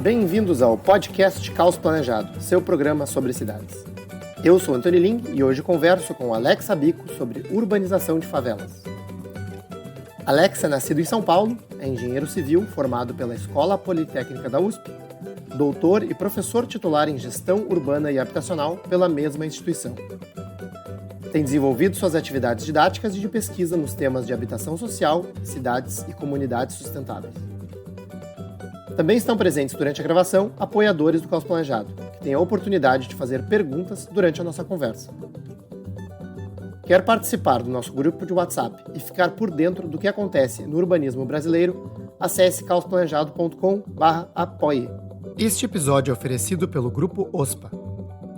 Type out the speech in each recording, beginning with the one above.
Bem-vindos ao podcast Caos Planejado, seu programa sobre cidades. Eu sou Antônio Ling e hoje converso com Alex Abico sobre urbanização de favelas. Alex é nascido em São Paulo, é engenheiro civil formado pela Escola Politécnica da USP, doutor e professor titular em gestão urbana e habitacional pela mesma instituição. Tem desenvolvido suas atividades didáticas e de pesquisa nos temas de habitação social, cidades e comunidades sustentáveis. Também estão presentes durante a gravação apoiadores do Caos Planejado, que têm a oportunidade de fazer perguntas durante a nossa conversa. Quer participar do nosso grupo de WhatsApp e ficar por dentro do que acontece no urbanismo brasileiro? Acesse caosplanejado.com/apoie. Este episódio é oferecido pelo Grupo OSPA.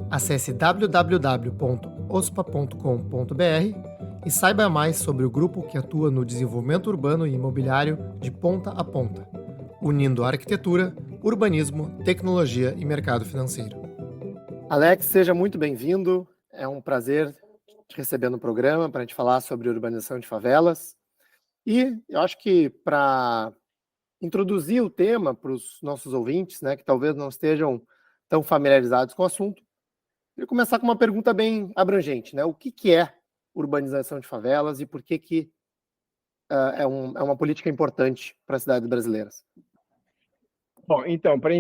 Acesse www.ospa.com.br e saiba mais sobre o grupo que atua no desenvolvimento urbano e imobiliário de ponta a ponta, unindo arquitetura, urbanismo, tecnologia e mercado financeiro. Alex, seja muito bem-vindo. É um prazer te receber no programa para a gente falar sobre urbanização de favelas. E eu acho que para introduzir o tema para os nossos ouvintes, né, que talvez não estejam tão familiarizados com o assunto, eu vou começar com uma pergunta bem abrangente, né? O que é urbanização de favelas e por que é uma política importante para as cidades brasileiras? Bom, então, para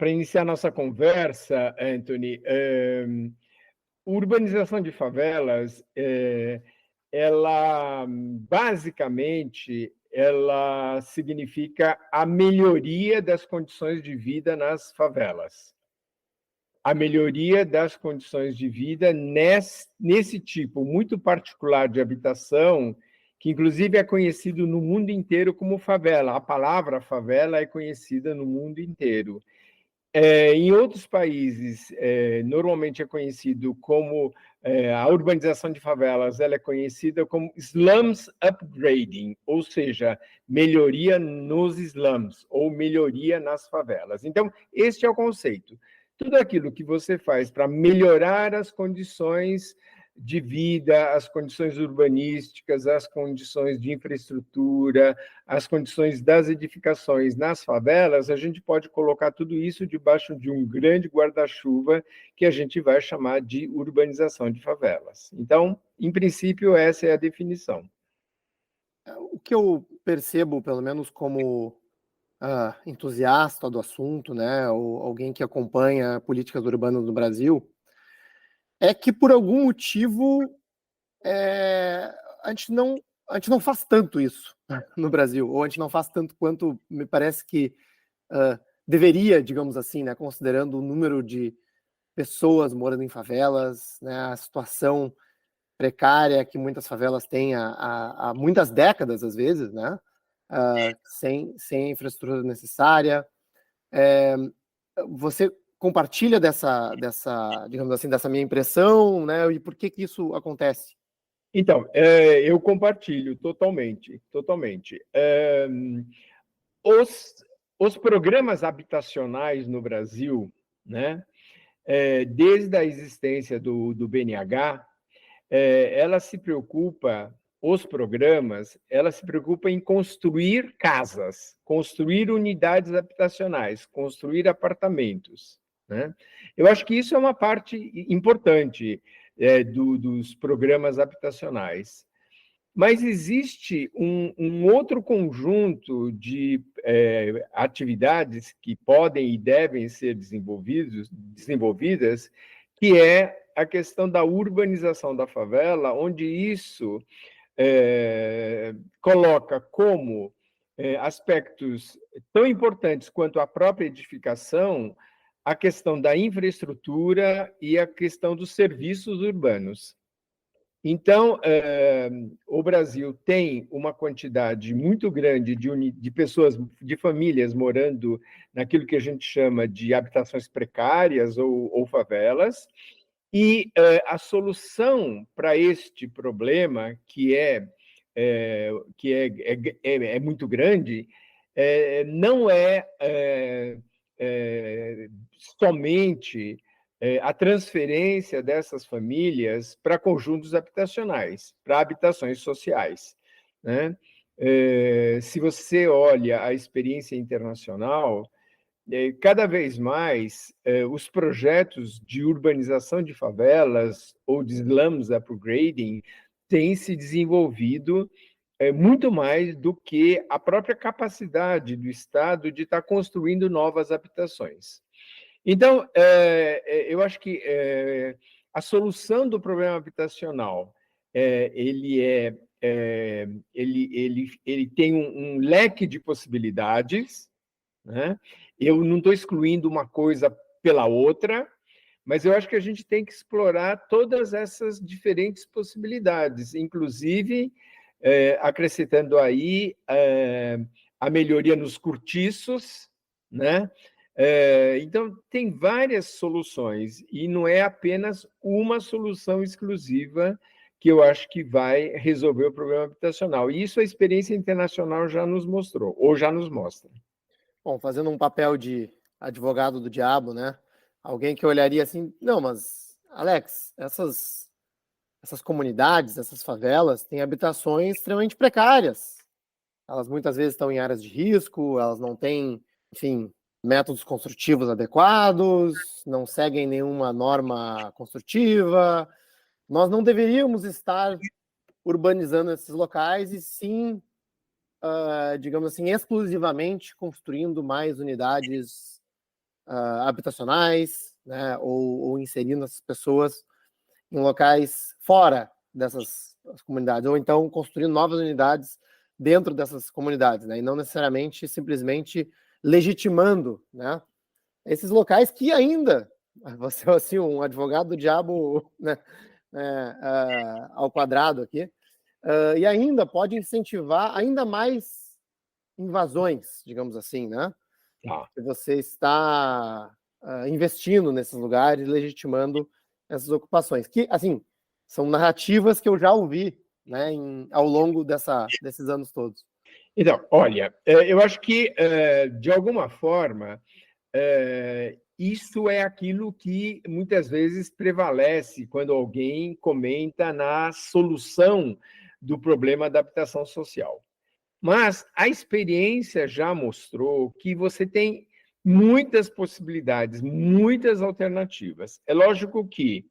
iniciar nossa conversa, Anthony, urbanização de favelas, ela basicamente ela significa a melhoria das condições de vida nas favelas. A melhoria das condições de vida nesse tipo muito particular de habitação, que inclusive é conhecido no mundo inteiro como favela. A palavra favela é conhecida no mundo inteiro. Em outros países, normalmente é conhecido como a urbanização de favelas, ela é conhecida como slums upgrading, ou seja, melhoria nos slums, ou melhoria nas favelas. Então, este é o conceito. Tudo aquilo que você faz para melhorar as condições de vida, as condições urbanísticas, as condições de infraestrutura, as condições das edificações nas favelas, a gente pode colocar tudo isso debaixo de um grande guarda-chuva que a gente vai chamar de urbanização de favelas. Então, em princípio, essa é a definição. O que eu percebo, pelo menos como entusiasta do assunto, né, ou alguém que acompanha políticas urbanas no Brasil, é que por algum motivo a gente não faz tanto isso no Brasil, ou a gente não faz tanto quanto me parece que deveria, digamos assim, né, considerando o número de pessoas morando em favelas, né, a situação precária que muitas favelas têm há muitas décadas, às vezes, né, sem a infraestrutura necessária. Você compartilha dessa, digamos assim, dessa minha impressão, né? E por que isso acontece? Então, eu compartilho totalmente. Os programas habitacionais no Brasil, né, desde a existência do BNH, ela se preocupa em construir casas, construir unidades habitacionais, construir apartamentos, né? Eu acho que isso é uma parte importante dos programas habitacionais. Mas existe um outro conjunto de atividades que podem e devem ser desenvolvidas, que é a questão da urbanização da favela, onde isso coloca como aspectos tão importantes quanto a própria edificação a questão da infraestrutura e a questão dos serviços urbanos. Então, o Brasil tem uma quantidade muito grande de pessoas, de famílias morando naquilo que a gente chama de habitações precárias ou favelas, e a solução para este problema, que é muito grande, não é somente a transferência dessas famílias para conjuntos habitacionais, para habitações sociais, né? Se você olha a experiência internacional, cada vez mais, os projetos de urbanização de favelas ou de slums upgrading têm se desenvolvido muito mais do que a própria capacidade do Estado de estar construindo novas habitações. Então, eu acho que a solução do problema habitacional, ele tem um leque de possibilidades, né? Eu não estou excluindo uma coisa pela outra, mas eu acho que a gente tem que explorar todas essas diferentes possibilidades, inclusive acrescentando aí a melhoria nos cortiços, né? Então, tem várias soluções, e não é apenas uma solução exclusiva que eu acho que vai resolver o problema habitacional. E isso a experiência internacional já nos mostrou, ou já nos mostra. Bom, fazendo um papel de advogado do diabo, né? Alguém que olharia assim, não, mas, Alex, essas comunidades, essas favelas, têm habitações extremamente precárias. Elas muitas vezes estão em áreas de risco, elas não têm, enfim, métodos construtivos adequados, não seguem nenhuma norma construtiva. Nós não deveríamos estar urbanizando esses locais e sim, digamos assim, exclusivamente construindo mais unidades habitacionais, né, ou inserindo essas pessoas em locais fora dessas comunidades, ou então construindo novas unidades dentro dessas comunidades, né, e não necessariamente simplesmente legitimando, né, esses locais que ainda, você é assim, um advogado do diabo, né, ao quadrado aqui, e ainda pode incentivar ainda mais invasões, digamos assim, né? Tá. Você está investindo nesses lugares, legitimando essas ocupações, que, assim, são narrativas que eu já ouvi, né, ao longo desses anos todos. Então, olha, eu acho que, de alguma forma, isso é aquilo que muitas vezes prevalece quando alguém comenta na solução do problema da habitação social. Mas a experiência já mostrou que você tem muitas possibilidades, muitas alternativas. É lógico que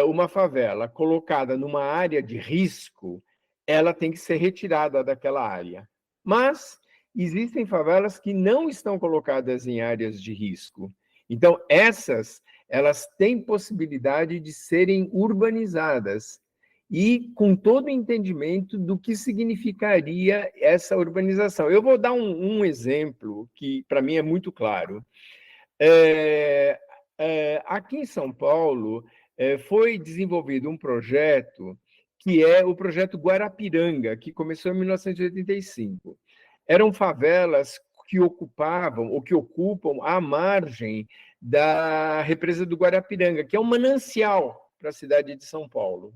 uma favela colocada numa área de risco, ela tem que ser retirada daquela área. Mas existem favelas que não estão colocadas em áreas de risco. Então, elas têm possibilidade de serem urbanizadas e com todo o entendimento do que significaria essa urbanização. Eu vou dar um exemplo que, para mim, é muito claro. Aqui em São Paulo, foi desenvolvido um projeto que é o projeto Guarapiranga, que começou em 1985. Eram favelas que ocupavam ou que ocupam a margem da represa do Guarapiranga, que é um manancial para a cidade de São Paulo.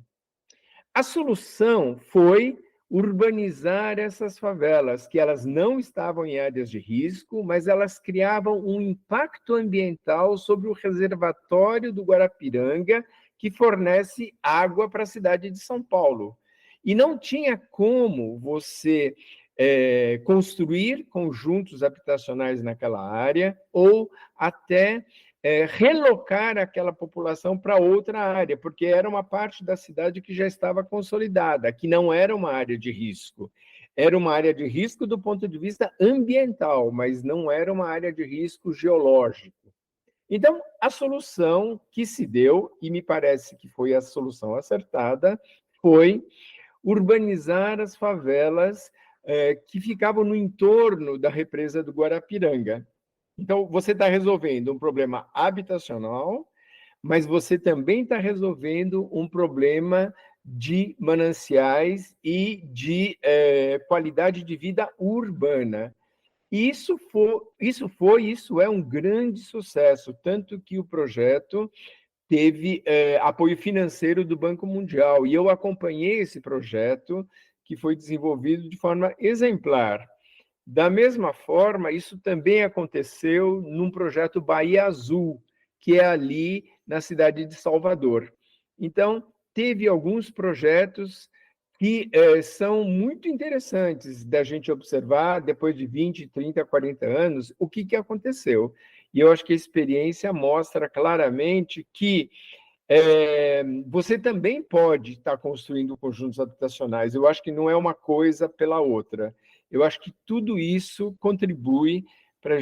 A solução foi urbanizar essas favelas, que elas não estavam em áreas de risco, mas elas criavam um impacto ambiental sobre o reservatório do Guarapiranga, que fornece água para a cidade de São Paulo. E não tinha como você construir conjuntos habitacionais naquela área ou até relocar aquela população para outra área, porque era uma parte da cidade que já estava consolidada, que não era uma área de risco. Era uma área de risco do ponto de vista ambiental, mas não era uma área de risco geológico. Então, a solução que se deu, e me parece que foi a solução acertada, foi urbanizar as favelas que ficavam no entorno da represa do Guarapiranga. Então, você está resolvendo um problema habitacional, mas você também está resolvendo um problema de mananciais e de qualidade de vida urbana. Isso é um grande sucesso, tanto que o projeto teve apoio financeiro do Banco Mundial, e eu acompanhei esse projeto, que foi desenvolvido de forma exemplar. Da mesma forma, isso também aconteceu num projeto Bahia Azul, que é ali na cidade de Salvador. Então, teve alguns projetos que são muito interessantes da gente observar depois de 20, 30, 40 anos o que aconteceu. E eu acho que a experiência mostra claramente que você também pode estar construindo conjuntos habitacionais. Eu acho que não é uma coisa pela outra. Eu acho que tudo isso contribui para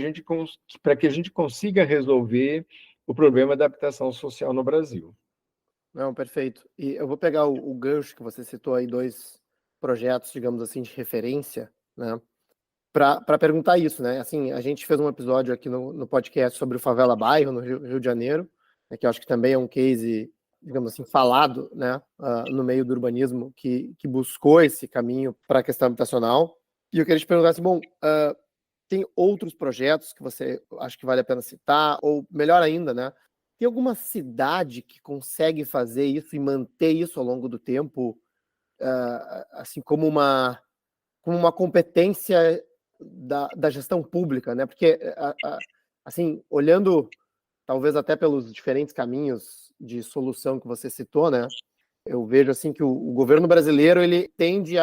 que a gente consiga resolver o problema da habitação social no Brasil. Não, perfeito. E eu vou pegar o gancho que você citou aí, 2 projetos, digamos assim, de referência, né, para perguntar isso, né. Assim, a gente fez um episódio aqui no podcast sobre o Favela Bairro, no Rio de Janeiro, né, que eu acho que também é um case, digamos assim, falado, né, no meio do urbanismo, que buscou esse caminho para a questão habitacional. E eu queria te perguntar assim, bom, tem outros projetos que você acha que vale a pena citar? Ou, melhor ainda, né, tem alguma cidade que consegue fazer isso e manter isso ao longo do tempo, assim, como uma competência da gestão pública, né? Porque, assim, olhando talvez até pelos diferentes caminhos de solução que você citou, né? Eu vejo assim que o governo brasileiro ele tende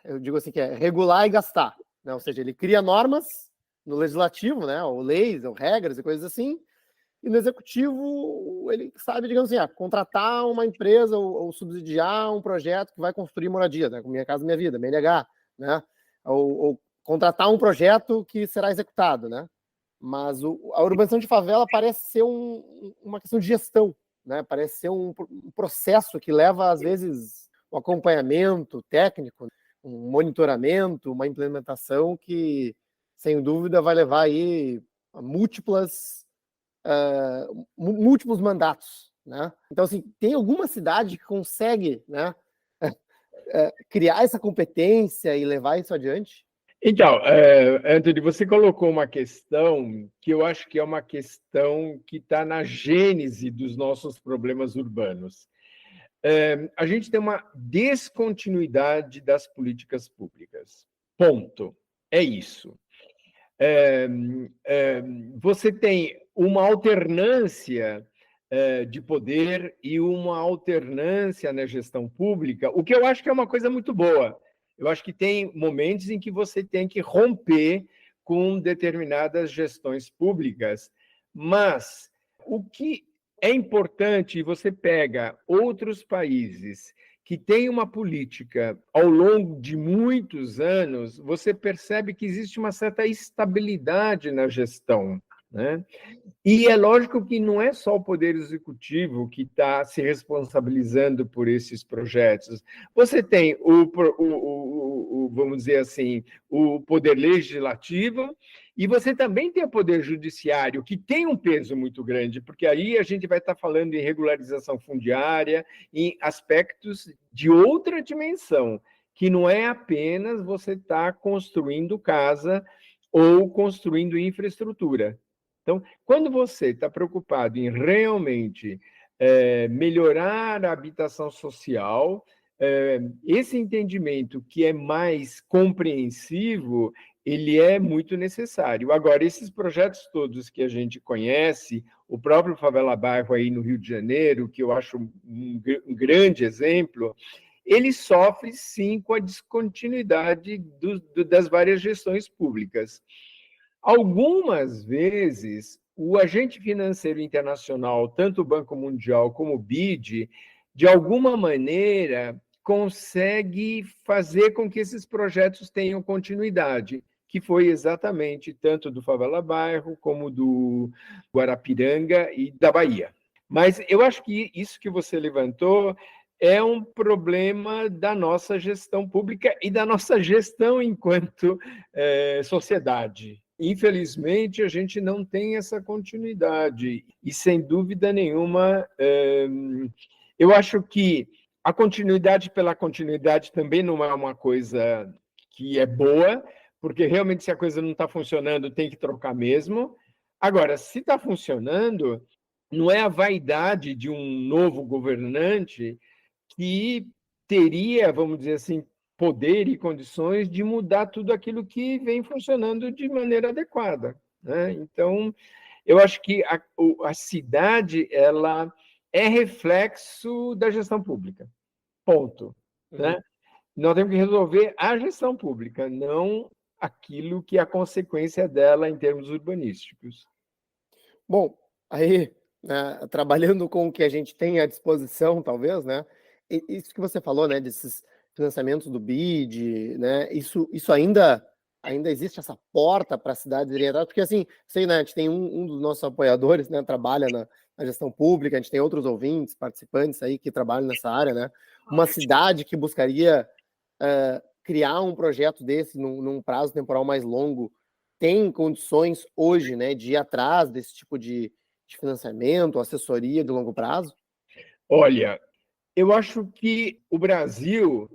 eu digo assim que é regular e gastar, né? Ou seja, ele cria normas no legislativo, né? Ou leis, ou regras e coisas assim. E no executivo, ele sabe, digamos assim, contratar uma empresa ou subsidiar um projeto que vai construir moradia, né? Minha Casa Minha Vida, BNH, né? Ou contratar um projeto que será executado, né? Mas a urbanização de favela parece ser uma questão de gestão, né? Parece ser um processo que leva, às vezes, um acompanhamento técnico, um monitoramento, uma implementação que, sem dúvida, vai levar aí a múltiplos mandatos, né? Então, assim, tem alguma cidade que consegue, né, criar essa competência e levar isso adiante? Então, Anthony, você colocou uma questão que eu acho que é uma questão que está na gênese dos nossos problemas urbanos. A gente tem uma descontinuidade das políticas públicas. Ponto. É isso. Você tem uma alternância de poder e uma alternância na gestão pública, o que eu acho que é uma coisa muito boa. Eu acho que tem momentos em que você tem que romper com determinadas gestões públicas, mas o que é importante, você pega outros países que têm uma política ao longo de muitos anos, você percebe que existe uma certa estabilidade na gestão, né? E é lógico que não é só o Poder Executivo que está se responsabilizando por esses projetos. Você tem vamos dizer assim, o Poder Legislativo, e você também tem o Poder Judiciário, que tem um peso muito grande, porque aí a gente vai estar falando em regularização fundiária, em aspectos de outra dimensão, que não é apenas você estar construindo casa ou construindo infraestrutura. Então, quando você está preocupado em realmente melhorar a habitação social, esse entendimento que é mais compreensivo, ele é muito necessário. Agora, esses projetos todos que a gente conhece, o próprio Favela Bairro aí no Rio de Janeiro, que eu acho um grande exemplo, ele sofre, sim, com a descontinuidade das várias gestões públicas. Algumas vezes, o agente financeiro internacional, tanto o Banco Mundial como o BID, de alguma maneira consegue fazer com que esses projetos tenham continuidade, que foi exatamente tanto do Favela Bairro como do Guarapiranga e da Bahia. Mas eu acho que isso que você levantou é um problema da nossa gestão pública e da nossa gestão enquanto sociedade. Infelizmente, a gente não tem essa continuidade. E, sem dúvida nenhuma, eu acho que a continuidade pela continuidade também não é uma coisa que é boa, porque realmente, se a coisa não está funcionando, tem que trocar mesmo. Agora, se está funcionando, não é a vaidade de um novo governante que teria, vamos dizer assim, poder e condições de mudar tudo aquilo que vem funcionando de maneira adequada, né? Então, eu acho que a cidade ela é reflexo da gestão pública. ponto. Né? Nós temos que resolver a gestão pública, não aquilo que é a consequência dela em termos urbanísticos. Bom, aí, né, trabalhando com o que a gente tem à disposição, talvez, né? Isso que você falou, né, desses financiamentos do BID, né? Isso ainda existe essa porta para as cidades irem atrás, porque assim, sei, né, a gente tem um dos nossos apoiadores, né, trabalha na gestão pública, a gente tem outros ouvintes, participantes aí que trabalham nessa área, né? Uma cidade que buscaria criar um projeto desse num prazo temporal mais longo tem condições hoje, né, de ir atrás desse tipo de financiamento, assessoria de longo prazo? Olha, eu acho que o Brasil,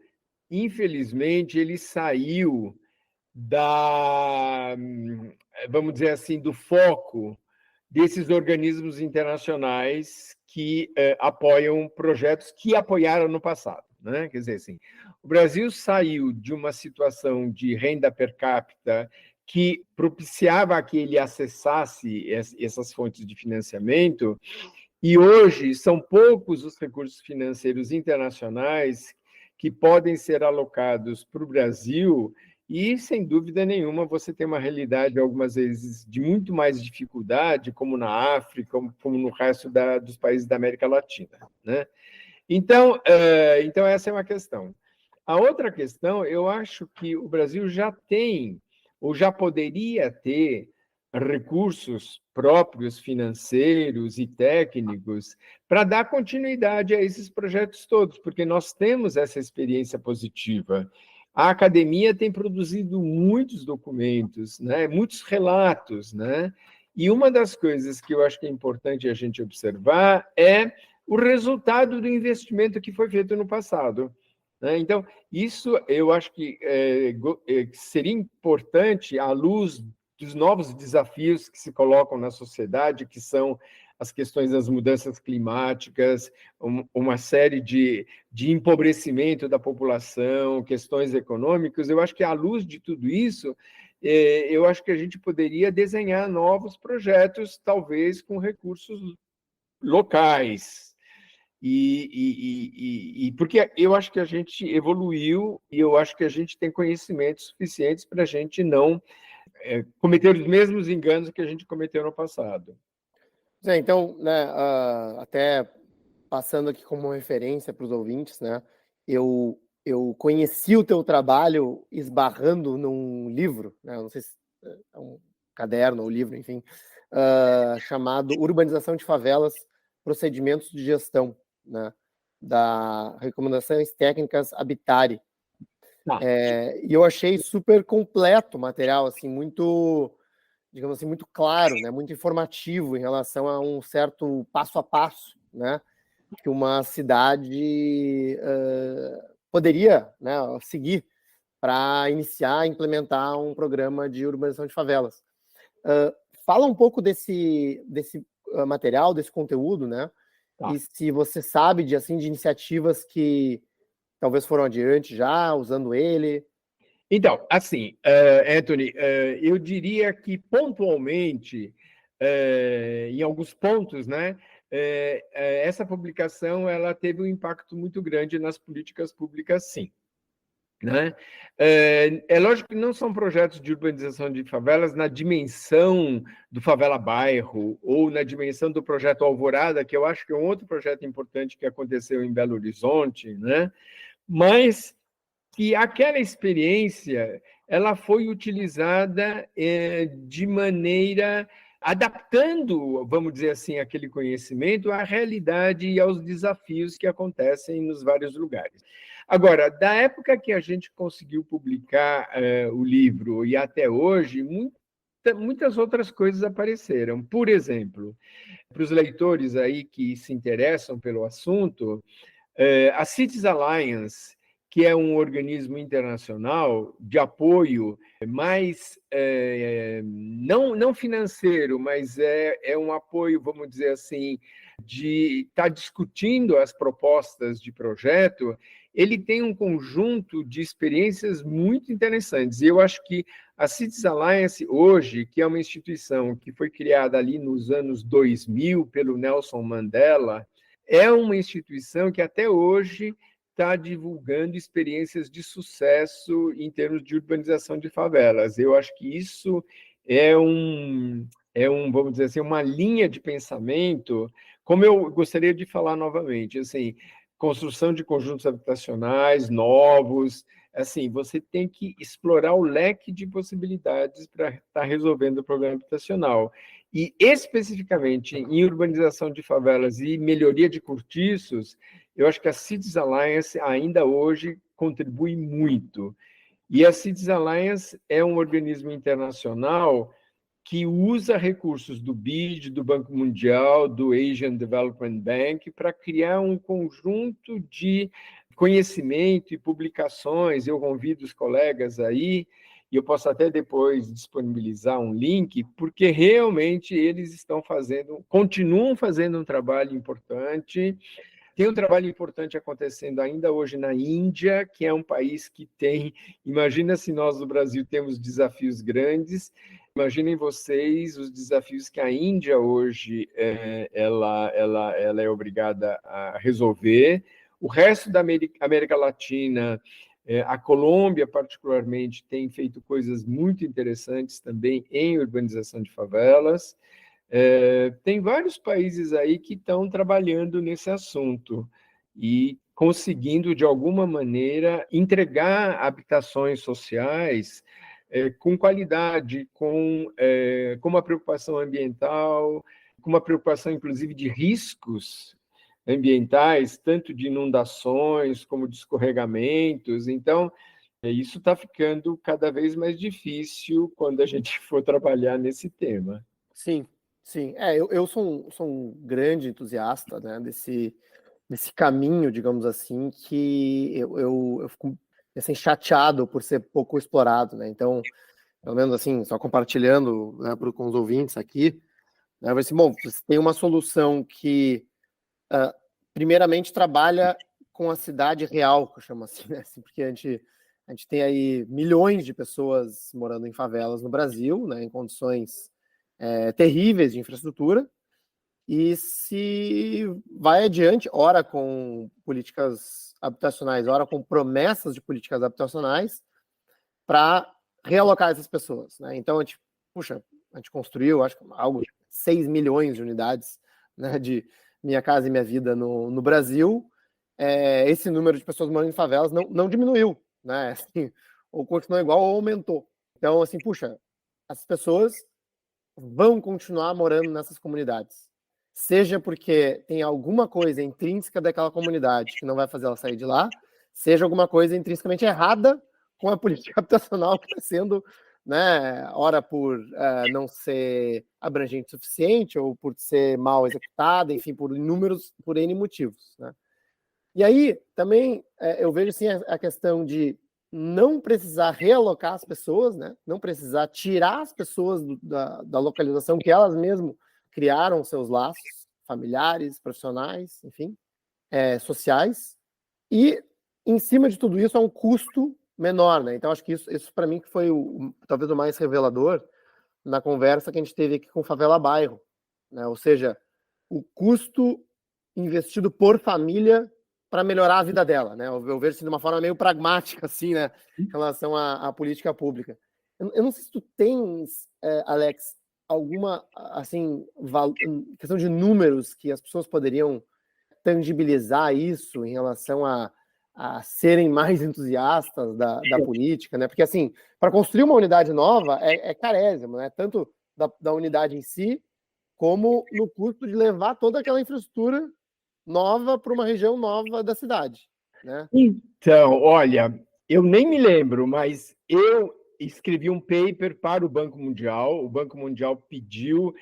infelizmente, ele saiu vamos dizer assim, do foco desses organismos internacionais que apoiam projetos que apoiaram no passado. Né? Quer dizer, assim, o Brasil saiu de uma situação de renda per capita que propiciava que ele acessasse essas fontes de financiamento, e hoje são poucos os recursos financeiros internacionais que podem ser alocados para o Brasil, e, sem dúvida nenhuma, você tem uma realidade, algumas vezes, de muito mais dificuldade, como na África, como no resto dos países da América Latina. Né? Então, essa é uma questão. A outra questão, eu acho que o Brasil já tem, ou já poderia ter, recursos próprios financeiros e técnicos para dar continuidade a esses projetos todos, porque nós temos essa experiência positiva. A academia tem produzido muitos documentos, né, muitos relatos, né? E uma das coisas que eu acho que é importante a gente observar é o resultado do investimento que foi feito no passado. Né? Então, isso eu acho que seria importante à luz dos novos desafios que se colocam na sociedade, que são as questões das mudanças climáticas, uma série de empobrecimento da população, questões econômicas. Eu acho que, à luz de tudo isso, eu acho que a gente poderia desenhar novos projetos, talvez com recursos locais. Porque eu acho que a gente evoluiu e eu acho que a gente tem conhecimentos suficientes para a gente não cometer os mesmos enganos que a gente cometeu no passado. Então, né, até passando aqui como referência para os ouvintes, né, eu conheci o teu trabalho esbarrando num livro, né, não sei se é um caderno ou livro, enfim, chamado Urbanização de Favelas, Procedimentos de Gestão, né, da Recomendações Técnicas Habitare. E eu achei super completo o material, assim, muito, digamos assim, muito claro, né, muito informativo em relação a um certo passo a passo, né, que uma cidade poderia, né, seguir para iniciar, implementar um programa de urbanização de favelas. Fala um pouco desse material, desse conteúdo, né? E se você sabe de iniciativas que talvez foram adiante já, usando ele. Então, assim, Anthony, eu diria que pontualmente, em alguns pontos, né, essa publicação ela teve um impacto muito grande nas políticas públicas, sim. Né? É lógico que não são projetos de urbanização de favelas na dimensão do Favela Bairro ou na dimensão do projeto Alvorada, que eu acho que é um outro projeto importante que aconteceu em Belo Horizonte, né? Mas que aquela experiência ela foi utilizada de maneira adaptando, vamos dizer assim, aquele conhecimento à realidade e aos desafios que acontecem nos vários lugares. Agora, da época que a gente conseguiu publicar o livro e até hoje, muitas outras coisas apareceram. Por exemplo, para os leitores aí que se interessam pelo assunto, a Cities Alliance, que é um organismo internacional de apoio, mais não financeiro, mas é um apoio, vamos dizer assim, de estar discutindo as propostas de projeto. Ele tem um conjunto de experiências muito interessantes. E eu acho que a Cities Alliance, hoje, que é uma instituição que foi criada ali nos anos 2000 pelo Nelson Mandela, é uma instituição que até hoje está divulgando experiências de sucesso em termos de urbanização de favelas. Eu acho que isso vamos dizer assim, uma linha de pensamento, como eu gostaria de falar novamente, assim, construção de conjuntos habitacionais novos, assim, você tem que explorar o leque de possibilidades para estar resolvendo o problema habitacional. E, especificamente, em urbanização de favelas e melhoria de cortiços, eu acho que a Cities Alliance, ainda hoje, contribui muito. E a Cities Alliance é um organismo internacional que usa recursos do BID, do Banco Mundial, do Asian Development Bank, para criar um conjunto de conhecimento e publicações. Eu convido os colegas aí, e eu posso até depois disponibilizar um link, porque realmente eles continuam fazendo um trabalho importante. Tem um trabalho importante acontecendo ainda hoje na Índia, que é um país que imagina se nós no Brasil temos desafios grandes, imaginem vocês os desafios que a Índia hoje ela é obrigada a resolver. O resto da América Latina, a Colômbia particularmente, tem feito coisas muito interessantes também em urbanização de favelas. Tem vários países aí que estão trabalhando nesse assunto e conseguindo, de alguma maneira, entregar habitações sociais com qualidade, com uma preocupação ambiental, com uma preocupação, inclusive, de riscos ambientais, tanto de inundações como de escorregamentos. Então, isso está ficando cada vez mais difícil quando a gente for trabalhar nesse tema. Sim, sim. Eu sou um grande entusiasta, né, desse caminho, digamos assim, que eu fico assim, chateado por ser pouco explorado, né? Então, pelo menos assim, só compartilhando, né, com os ouvintes aqui, né, vai ser, bom, você tem uma solução que, primeiramente, trabalha com a cidade real, que eu chamo assim, né? Assim, porque a gente tem aí milhões de pessoas morando em favelas no Brasil, né, em condições terríveis de infraestrutura, e se vai adiante, ora com políticas habitacionais, ora com promessas de políticas habitacionais, para realocar essas pessoas, né? Então, a gente construiu, acho que algo de 6 milhões de unidades, né, de Minha Casa e Minha Vida no Brasil. Esse número de pessoas morando em favelas não diminuiu, né? Assim, ou continuou igual ou aumentou. Então, assim, as pessoas vão continuar morando nessas comunidades, seja porque tem alguma coisa intrínseca daquela comunidade que não vai fazer ela sair de lá, seja alguma coisa intrinsecamente errada com a política habitacional que está sendo, né, ora por não ser abrangente o suficiente, ou por ser mal executada, enfim, por N motivos, né? E aí, também, eu vejo, assim, a questão de não precisar realocar as pessoas, né? Não precisar tirar as pessoas da localização que elas mesmas criaram seus laços familiares, profissionais, enfim, sociais. E, em cima de tudo isso, há um custo menor, né? Então, acho que isso para mim, que foi talvez o mais revelador na conversa que a gente teve aqui com Favela Bairro, né? Ou seja, o custo investido por família para melhorar a vida dela, né? Eu vejo assim, de uma forma meio pragmática, assim, né, em relação à política pública. Eu não sei se tu tens, Alex, alguma, assim, questão de números que as pessoas poderiam tangibilizar isso em relação a serem mais entusiastas da política, né? Porque, assim, para construir uma unidade nova é carésimo, né? Tanto da unidade em si, como no custo de levar toda aquela infraestrutura nova para uma região nova da cidade, né? Então, olha, eu nem me lembro, mas eu escrevi um paper para o Banco Mundial. O Banco Mundial pediu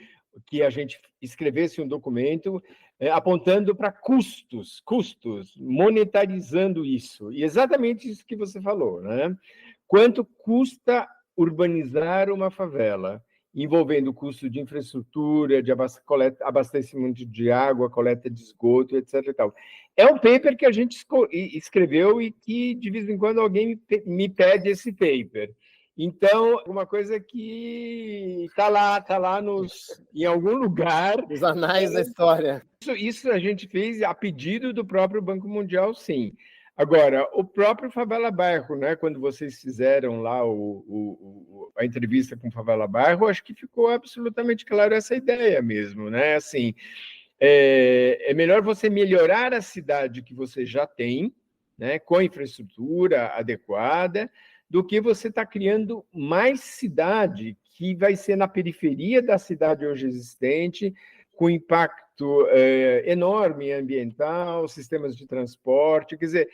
que a gente escrevesse um documento apontando para custos, monetarizando isso. E exatamente isso que você falou, né? Quanto custa urbanizar uma favela? Envolvendo o custo de infraestrutura, de abastecimento de água, coleta de esgoto, etc. E tal. É um paper que a gente escreveu e que, de vez em quando, alguém me pede esse paper. Então, uma coisa que está lá em algum lugar. Os anais da história. Isso a gente fez a pedido do próprio Banco Mundial, sim. Agora, o próprio Favela Bairro, né? Quando vocês fizeram lá a entrevista com o Favela Bairro, acho que ficou absolutamente claro essa ideia mesmo, né? Assim, é melhor você melhorar a cidade que você já tem, né? Com a infraestrutura adequada, do que você está criando mais cidade que vai ser na periferia da cidade hoje existente, com impacto enorme ambiental, sistemas de transporte, quer dizer,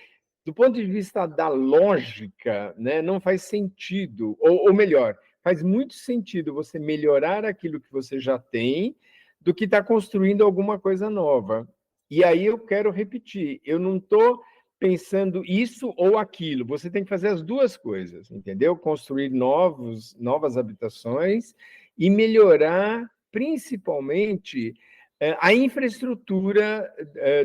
do ponto de vista da lógica, né, não faz sentido, ou melhor, faz muito sentido você melhorar aquilo que você já tem do que estar construindo alguma coisa nova. E aí eu quero repetir, eu não estou pensando isso ou aquilo, você tem que fazer as duas coisas, entendeu? Construir novas habitações e melhorar, principalmente, a infraestrutura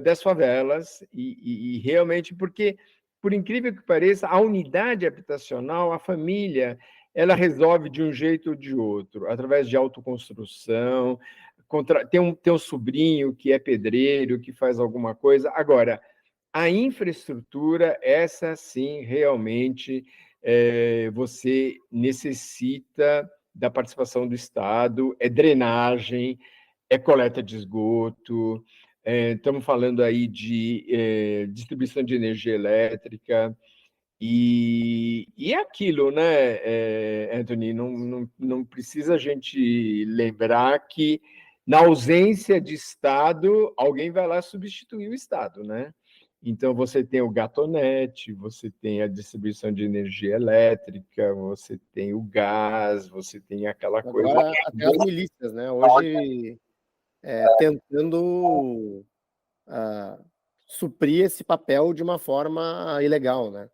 das favelas, e realmente, porque, por incrível que pareça, a unidade habitacional, a família, ela resolve de um jeito ou de outro, através de autoconstrução, tem um sobrinho que é pedreiro, que faz alguma coisa. Agora, a infraestrutura, essa sim, realmente, você necessita da participação do Estado, é drenagem, é coleta de esgoto, estamos falando aí de distribuição de energia elétrica, e é aquilo, né, Anthony? Não precisa a gente lembrar que, na ausência de Estado, alguém vai lá substituir o Estado, né? Então, você tem o Gatonete, você tem a distribuição de energia elétrica, você tem o gás, você tem aquela coisa. Agora, até as milícias, né? Hoje, tentando suprir esse papel de uma forma ilegal, né?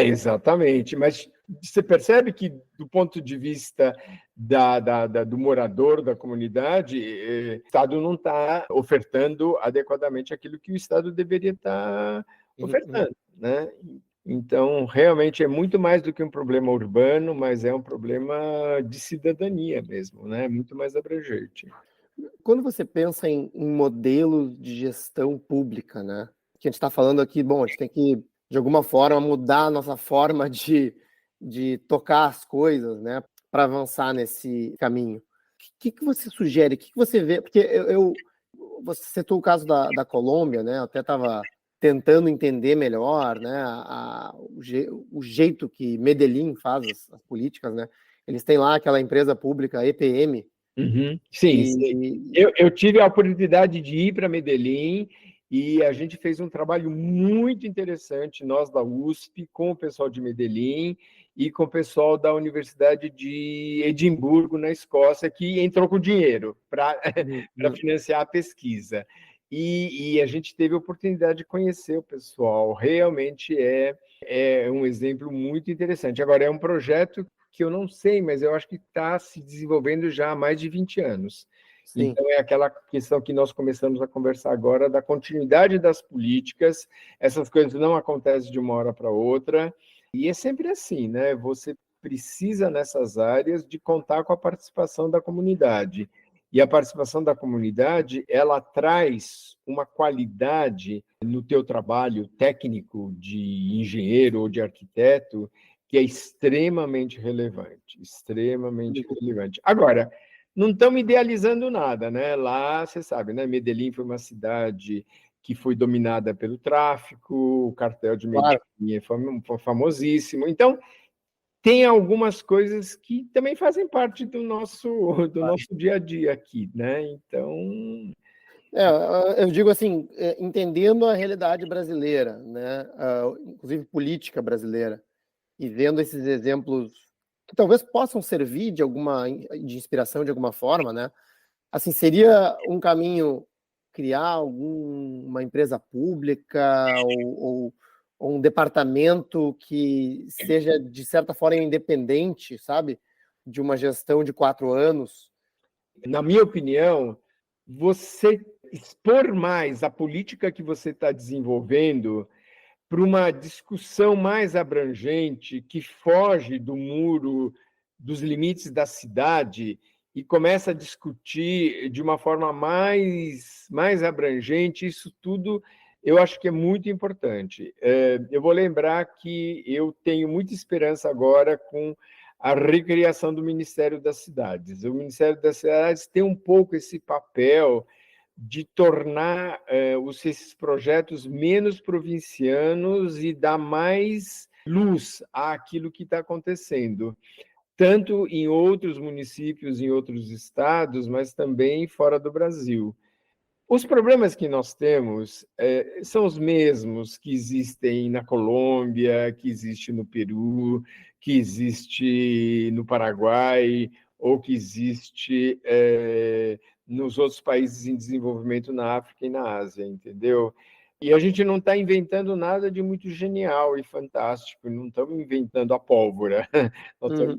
Exatamente. Mas você percebe que, do ponto de vista do morador da comunidade, o Estado não está ofertando adequadamente aquilo que o Estado deveria estar ofertando, né? Então, realmente é muito mais do que um problema urbano, mas é um problema de cidadania mesmo, né? Muito mais abrangente. Quando você pensa em modelos de gestão pública, né? Que a gente está falando aqui, bom, a gente tem que, de alguma forma, mudar a nossa forma de tocar as coisas, né? Para avançar nesse caminho. O que você sugere? O que você vê? Porque você citou o caso da Colômbia, né? Eu até estava tentando entender melhor, né? O jeito que Medellín faz as políticas, né? Eles têm lá aquela empresa pública EPM. Sim, sim. Eu tive a oportunidade de ir para Medellín e a gente fez um trabalho muito interessante, nós da USP, com o pessoal de Medellín e com o pessoal da Universidade de Edimburgo, na Escócia, que entrou com dinheiro para financiar a pesquisa. E a gente teve a oportunidade de conhecer o pessoal. Realmente é um exemplo muito interessante. Agora, é um projeto que eu não sei, mas eu acho que está se desenvolvendo já há mais de 20 anos. Sim. Então, é aquela questão que nós começamos a conversar agora, da continuidade das políticas. Essas coisas não acontecem de uma hora para outra, e é sempre assim, né? Você precisa, nessas áreas, de contar com a participação da comunidade. E a participação da comunidade, ela traz uma qualidade no teu trabalho técnico de engenheiro ou de arquiteto, que é extremamente relevante, extremamente relevante. Agora, não estamos idealizando nada, né? Lá, você sabe, né? Medellín foi uma cidade que foi dominada pelo tráfico, o cartel de Medellín foi famosíssimo. Então, tem algumas coisas que também fazem parte do nosso dia a dia aqui, né? Então... eu digo assim, entendendo a realidade brasileira, né? Inclusive política brasileira, e vendo esses exemplos que talvez possam servir de inspiração de alguma forma, né? Assim, seria um caminho criar alguma empresa pública ou um departamento que seja, de certa forma, independente, sabe? De uma gestão de 4 anos? Na minha opinião, você expor mais a política que você está desenvolvendo para uma discussão mais abrangente, que foge do muro, dos limites da cidade, e começa a discutir de uma forma mais abrangente, isso tudo eu acho que é muito importante. Eu vou lembrar que eu tenho muita esperança agora com a recriação do Ministério das Cidades. O Ministério das Cidades tem um pouco esse papel de tornar esses projetos menos provincianos e dar mais luz àquilo que está acontecendo, tanto em outros municípios, em outros estados, mas também fora do Brasil. Os problemas que nós temos são os mesmos que existem na Colômbia, que existe no Peru, que existe no Paraguai, ou que existe nos outros países em desenvolvimento na África e na Ásia, entendeu? E a gente não está inventando nada de muito genial e fantástico, não estamos inventando a pólvora, nós estamos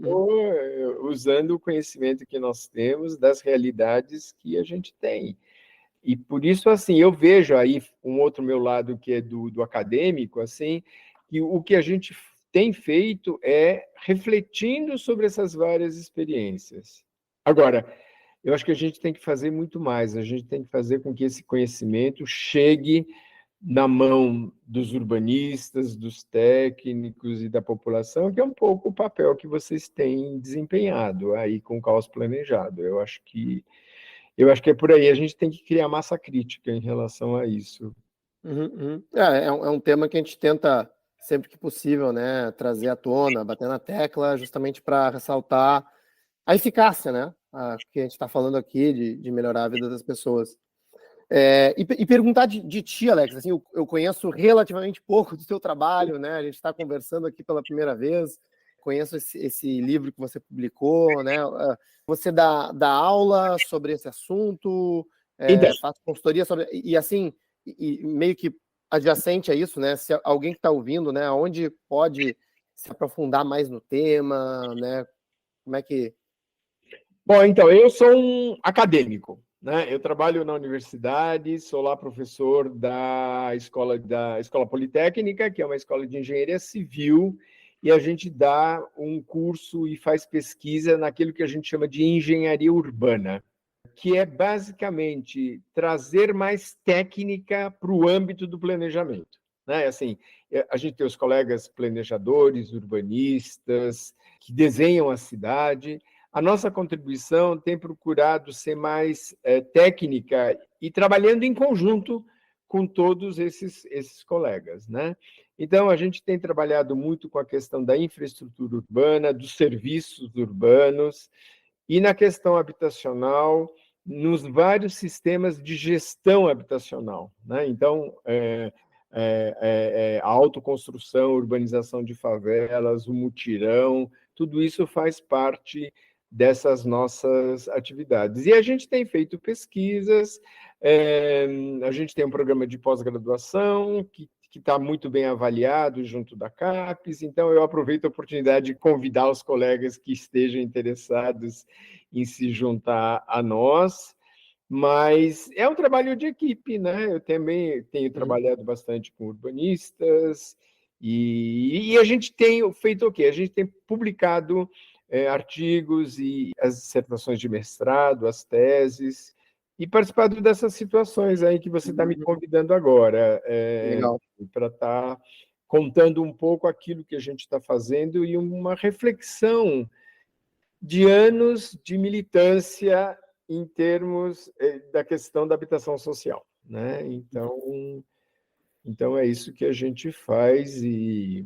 usando o conhecimento que nós temos das realidades que a gente tem. E por isso, assim, eu vejo aí um outro meu lado que é do acadêmico, assim, que o que a gente tem feito é refletindo sobre essas várias experiências. Agora, eu acho que a gente tem que fazer muito mais, a gente tem que fazer com que esse conhecimento chegue na mão dos urbanistas, dos técnicos e da população, que é um pouco o papel que vocês têm desempenhado aí com o caos planejado. Eu acho que é por aí, a gente tem que criar massa crítica em relação a isso. É um tema que a gente tenta, sempre que possível, né, trazer à tona, bater na tecla, justamente para ressaltar a eficácia, né, que a gente está falando aqui, de melhorar a vida das pessoas. E perguntar de ti, Alex, assim, eu conheço relativamente pouco do seu trabalho, né, a gente está conversando aqui pela primeira vez, conheço esse livro que você publicou, né, você dá aula sobre esse assunto, faz consultoria sobre, e assim, e meio que adjacente a isso, né, se alguém que está ouvindo, né, onde pode se aprofundar mais no tema, né, como é que... Bom, então, eu sou um acadêmico, né? Eu trabalho na universidade, sou lá professor da Escola Politécnica, que é uma escola de engenharia civil, e a gente dá um curso e faz pesquisa naquilo que a gente chama de engenharia urbana, que é basicamente trazer mais técnica para o âmbito do planejamento, né? Assim, a gente tem os colegas planejadores, urbanistas, que desenham a cidade. A nossa contribuição tem procurado ser mais técnica e trabalhando em conjunto com todos esses colegas, né? Então, a gente tem trabalhado muito com a questão da infraestrutura urbana, dos serviços urbanos e na questão habitacional, nos vários sistemas de gestão habitacional, né? Então, a autoconstrução, urbanização de favelas, o mutirão, tudo isso faz parte dessas nossas atividades. E a gente tem feito pesquisas, a gente tem um programa de pós-graduação que está muito bem avaliado junto da CAPES, então eu aproveito a oportunidade de convidar os colegas que estejam interessados em se juntar a nós, mas é um trabalho de equipe, né? Eu também tenho trabalhado bastante com urbanistas, e a gente tem feito o quê? A gente tem publicado artigos e as dissertações de mestrado, as teses, e participado dessas situações aí que você está me convidando agora, para estar contando um pouco aquilo que a gente está fazendo e uma reflexão de anos de militância em termos da questão da habitação social, né? Então é isso que a gente faz e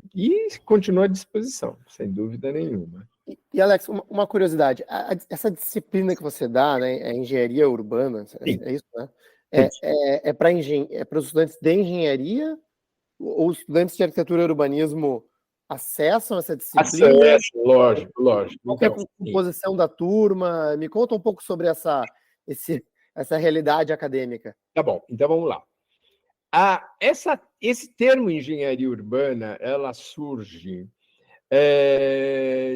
continua à disposição, sem dúvida nenhuma. E Alex, uma curiosidade, essa disciplina que você dá, né, é engenharia urbana, é isso, né? É para os estudantes de engenharia ou os estudantes de arquitetura e urbanismo acessam essa disciplina? Acesso, lógico. Qual é a composição da turma? Me conta um pouco sobre essa realidade acadêmica. Tá bom, então vamos lá. Esse termo engenharia urbana, ela surge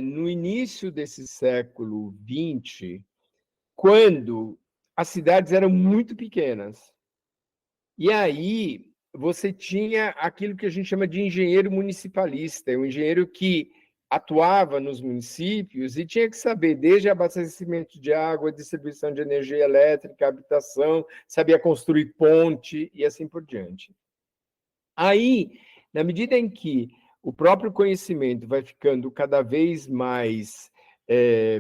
no início desse século XX, quando as cidades eram muito pequenas. E aí você tinha aquilo que a gente chama de engenheiro municipalista, um engenheiro que atuava nos municípios e tinha que saber desde abastecimento de água, distribuição de energia elétrica, habitação, sabia construir ponte e assim por diante. Aí, na medida em que o próprio conhecimento vai ficando cada vez mais,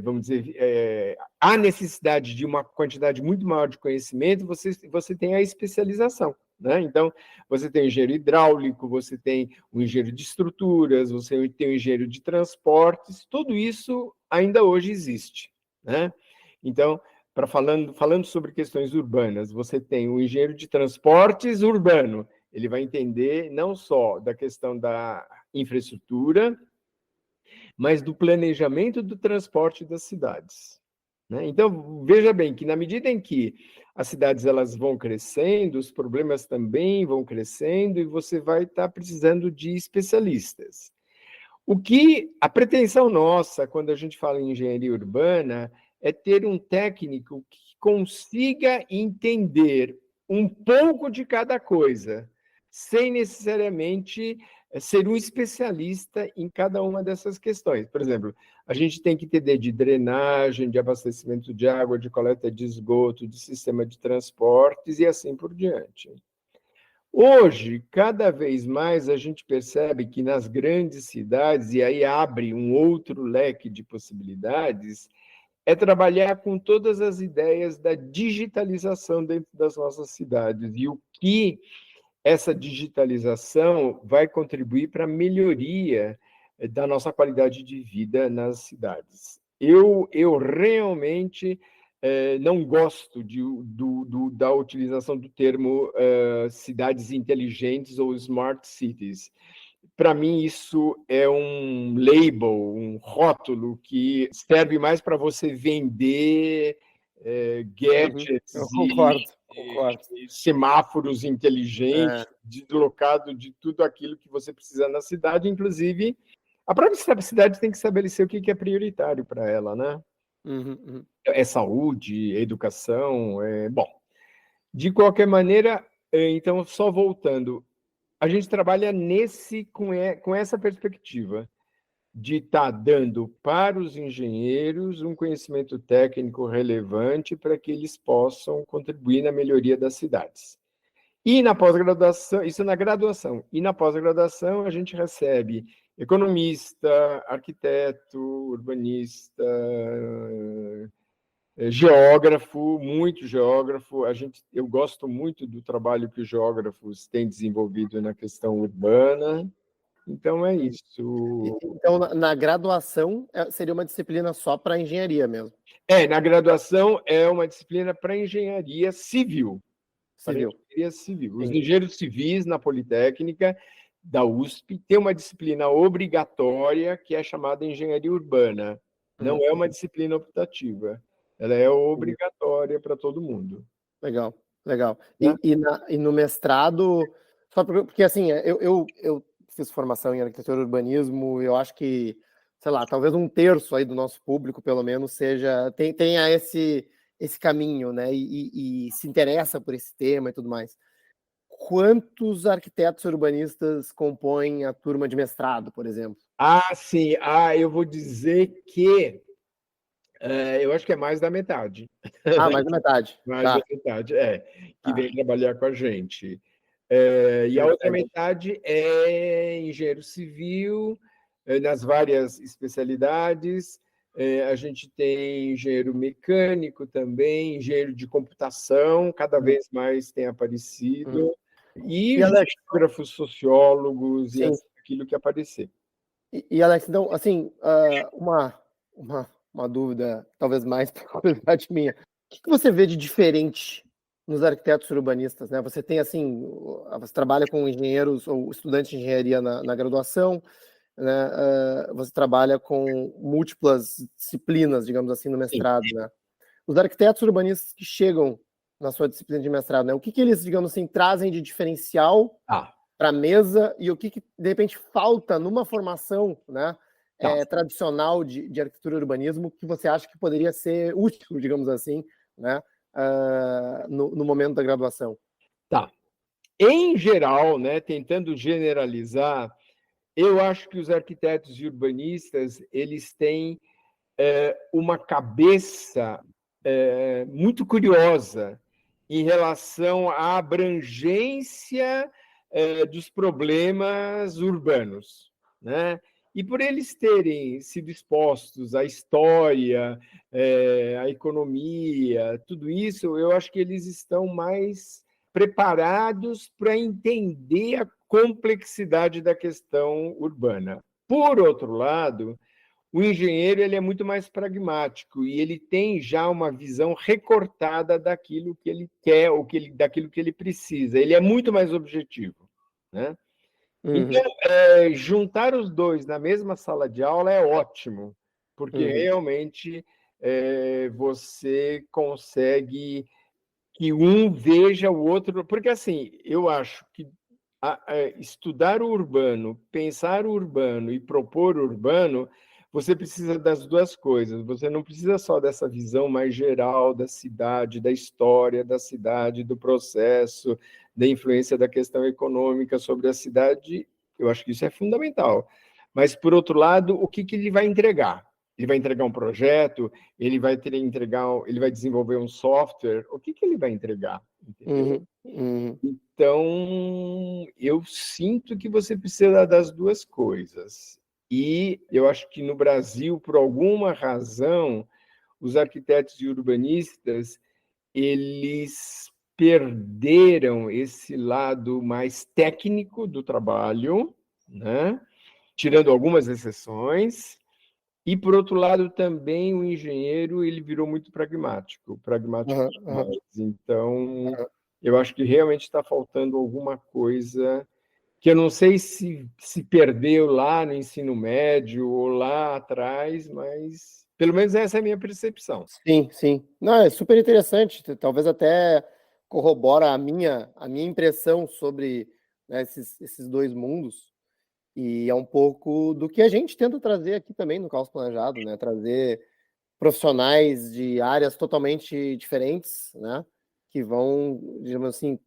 vamos dizer, há necessidade de uma quantidade muito maior de conhecimento, você tem a especialização, né? Então, você tem o engenheiro hidráulico, você tem o engenheiro de estruturas, você tem o engenheiro de transportes, tudo isso ainda hoje existe, né? Então, falando sobre questões urbanas, você tem o engenheiro de transportes urbano, ele vai entender não só da questão da infraestrutura, mas do planejamento do transporte das cidades, né? Então, veja bem que na medida em que as cidades elas vão crescendo, os problemas também vão crescendo e você vai estar precisando de especialistas. O que a pretensão nossa, quando a gente fala em engenharia urbana, é ter um técnico que consiga entender um pouco de cada coisa, sem necessariamente ser um especialista em cada uma dessas questões. Por exemplo, a gente tem que entender de drenagem, de abastecimento de água, de coleta de esgoto, de sistema de transportes e assim por diante. Hoje, cada vez mais a gente percebe que nas grandes cidades, e aí abre um outro leque de possibilidades, é trabalhar com todas as ideias da digitalização dentro das nossas cidades e o que essa digitalização vai contribuir para a melhoria da nossa qualidade de vida nas cidades. Eu realmente não gosto da utilização do termo cidades inteligentes ou smart cities. Para mim, isso é um label, um rótulo que serve mais para você vender gadgets Eu concordo. e semáforos inteligentes, deslocado de tudo aquilo que você precisa na cidade, inclusive a própria cidade tem que estabelecer o que é prioritário para ela, né? É saúde, é educação, bom. De qualquer maneira, então, só voltando, a gente trabalha com essa perspectiva de estar dando para os engenheiros um conhecimento técnico relevante para que eles possam contribuir na melhoria das cidades. E na pós-graduação, isso na graduação, e na pós-graduação a gente recebe economista, arquiteto, urbanista, geógrafo, muito geógrafo. Eu gosto muito do trabalho que os geógrafos têm desenvolvido na questão urbana. Então, é isso. Então, na graduação, seria uma disciplina só para engenharia mesmo? Na graduação é uma disciplina para engenharia civil. Civil. Para engenharia civil. Os engenheiros civis na Politécnica da USP têm uma disciplina obrigatória que é chamada engenharia urbana. Não é uma disciplina optativa. Ela é obrigatória para todo mundo. Legal, legal. Né? E no mestrado, só porque assim, eu fiz formação em arquitetura e urbanismo, eu acho que, sei lá, talvez um terço aí do nosso público, pelo menos, tenha esse caminho, né? E se interessa por esse tema e tudo mais. Quantos arquitetos urbanistas compõem a turma de mestrado, por exemplo? Sim. Eu vou dizer que eu acho que é mais da metade. Mais da metade. Mais da metade, que vem trabalhar com a gente. E a outra metade é engenheiro civil, nas várias especialidades. A gente tem engenheiro mecânico também, engenheiro de computação, cada vez mais tem aparecido, e geógrafos, sociólogos, e aquilo que aparecer. E Alex, então, assim, uma dúvida, talvez mais por curiosidade minha. O que você vê de diferente nos arquitetos urbanistas, né? Você tem, assim, você trabalha com engenheiros ou estudantes de engenharia na graduação, né? Você trabalha com múltiplas disciplinas, digamos assim, no mestrado, né? Os arquitetos urbanistas que chegam na sua disciplina de mestrado, né? O que eles, digamos assim, trazem de diferencial para a mesa e o que de repente falta numa formação, né, tradicional de arquitetura e urbanismo que você acha que poderia ser útil, digamos assim, né, no momento da graduação? Em geral, né, tentando generalizar, eu acho que os arquitetos e urbanistas eles têm uma cabeça muito curiosa em relação à abrangência dos problemas urbanos, né? E por eles terem sido expostos à história, à economia, tudo isso, eu acho que eles estão mais preparados para entender a complexidade da questão urbana. Por outro lado, o engenheiro ele é muito mais pragmático e ele tem já uma visão recortada daquilo que ele quer, ou daquilo que ele precisa. Ele é muito mais objetivo, né? Então, juntar os dois na mesma sala de aula é ótimo, porque realmente você consegue que um veja o outro. Porque, assim, eu acho que estudar o urbano, pensar o urbano e propor o urbano, você precisa das duas coisas. Você não precisa só dessa visão mais geral da cidade, da história da cidade, do processo, da influência da questão econômica sobre a cidade. Eu acho que isso é fundamental. Mas, por outro lado, o que ele vai entregar? Ele vai entregar um projeto? Ele vai desenvolver um software? O que ele vai entregar? Entendeu? Então, eu sinto que você precisa das duas coisas. E eu acho que no Brasil, por alguma razão, os arquitetos e urbanistas, eles perderam esse lado mais técnico do trabalho, né? Tirando algumas exceções. E, por outro lado, também o engenheiro ele virou muito pragmático demais. Então, eu acho que realmente está faltando alguma coisa que eu não sei se perdeu lá no ensino médio ou lá atrás, mas pelo menos essa é a minha percepção. Sim, sim. Não, é super interessante. Talvez até corrobora a minha impressão sobre, né, esses dois mundos. E é um pouco do que a gente tenta trazer aqui também no Caos Planejado, né? Trazer profissionais de áreas totalmente diferentes, né? Que vão, digamos assim,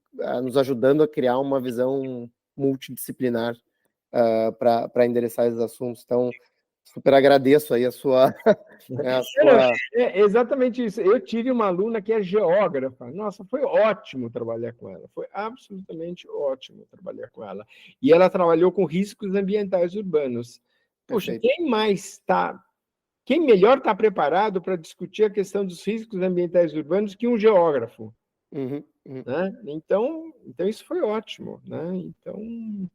nos ajudando a criar uma visão multidisciplinar para endereçar esses assuntos. Então, super agradeço aí a sua... É exatamente isso. Eu tive uma aluna que é geógrafa. Nossa, foi ótimo trabalhar com ela. Foi absolutamente ótimo trabalhar com ela. E ela trabalhou com riscos ambientais urbanos. Poxa, quem melhor está preparado para discutir a questão dos riscos ambientais urbanos que um geógrafo? Né? Então, isso foi ótimo. Né? Então,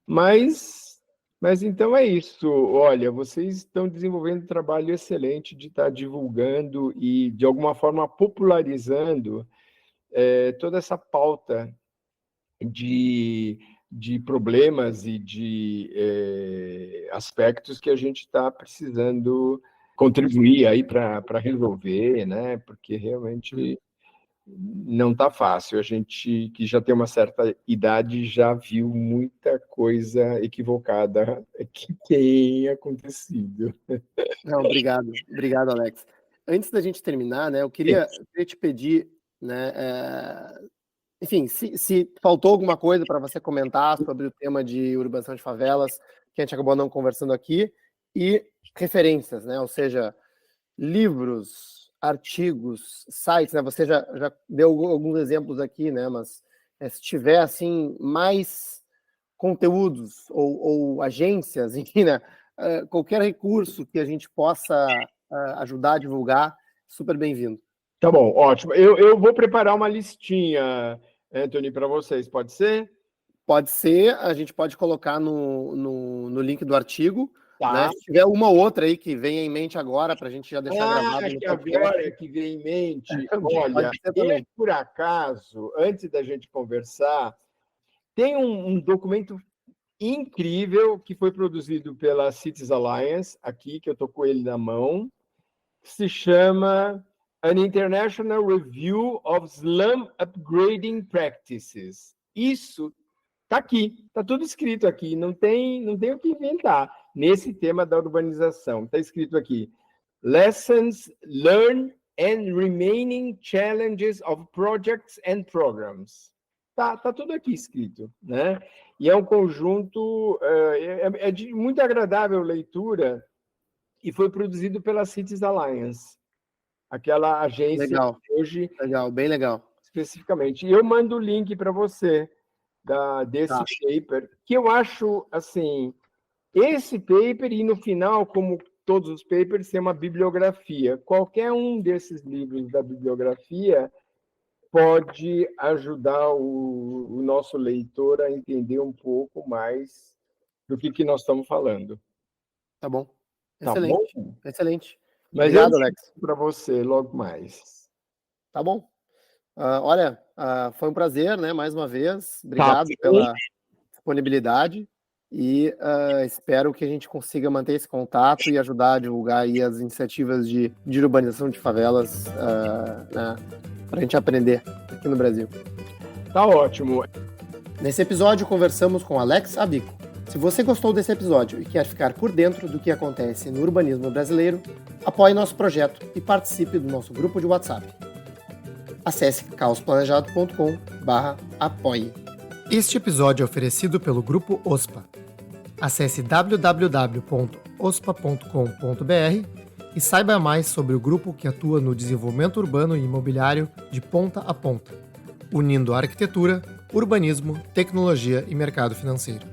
mas então é isso. Olha, vocês estão desenvolvendo um trabalho excelente de estar divulgando e, de alguma forma, popularizando toda essa pauta de problemas e de aspectos que a gente está precisando contribuir aí para resolver, né? Porque realmente não está fácil. A gente que já tem uma certa idade já viu muita coisa equivocada que tem acontecido. Não, obrigado, Alex. Antes da gente terminar, né, eu queria te pedir, né, enfim, se faltou alguma coisa para você comentar sobre o tema de urbanização de favelas, que a gente acabou não conversando aqui, e referências, né, ou seja, livros, artigos, sites, né, você já deu alguns exemplos aqui, né, mas se tiver, assim, mais conteúdos ou agências, enfim, né, qualquer recurso que a gente possa ajudar a divulgar, super bem-vindo. Tá bom, ótimo. Eu vou preparar uma listinha, Anthony, para vocês, pode ser? Pode ser, a gente pode colocar no link do artigo, Tá. Né? Se tiver uma ou outra aí que venha em mente agora, para a gente já deixar gravado no podcast. Agora que vem em mente, olha, por acaso, antes da gente conversar, tem um documento incrível que foi produzido pela Cities Alliance, aqui, que eu estou com ele na mão, que se chama An International Review of Slum Upgrading Practices. Isso está aqui, está tudo escrito aqui, não tem o que inventar nesse tema da urbanização. Está escrito aqui, Lessons Learned and Remaining Challenges of Projects and Programs. Tá tudo aqui escrito, né? E é um conjunto, de muito agradável leitura, e foi produzido pela Cities Alliance, aquela agência legal, que hoje... Legal, bem legal. Especificamente. E eu mando o link para você desse paper, que eu acho, assim, esse paper, e no final, como todos os papers, tem uma bibliografia. Qualquer um desses livros da bibliografia pode ajudar o nosso leitor a entender um pouco mais do que nós estamos falando. Tá bom. Tá Excelente. bom? Excelente. Mas Obrigado, eu Alex. para você logo mais. Tá bom. Olha, foi um prazer, né? Mais uma vez. Obrigado pela disponibilidade e espero que a gente consiga manter esse contato e ajudar a divulgar aí as iniciativas de urbanização de favelas, né, para a gente aprender aqui no Brasil. Tá ótimo. Nesse episódio conversamos com Alex Abico. Se você gostou desse episódio e quer ficar por dentro do que acontece no urbanismo brasileiro, apoie nosso projeto e participe do nosso grupo de WhatsApp. Acesse caosplanejado.com/apoie. Este episódio é oferecido pelo Grupo OSPA. Acesse www.ospa.com.br e saiba mais sobre o grupo que atua no desenvolvimento urbano e imobiliário de ponta a ponta, unindo arquitetura, urbanismo, tecnologia e mercado financeiro.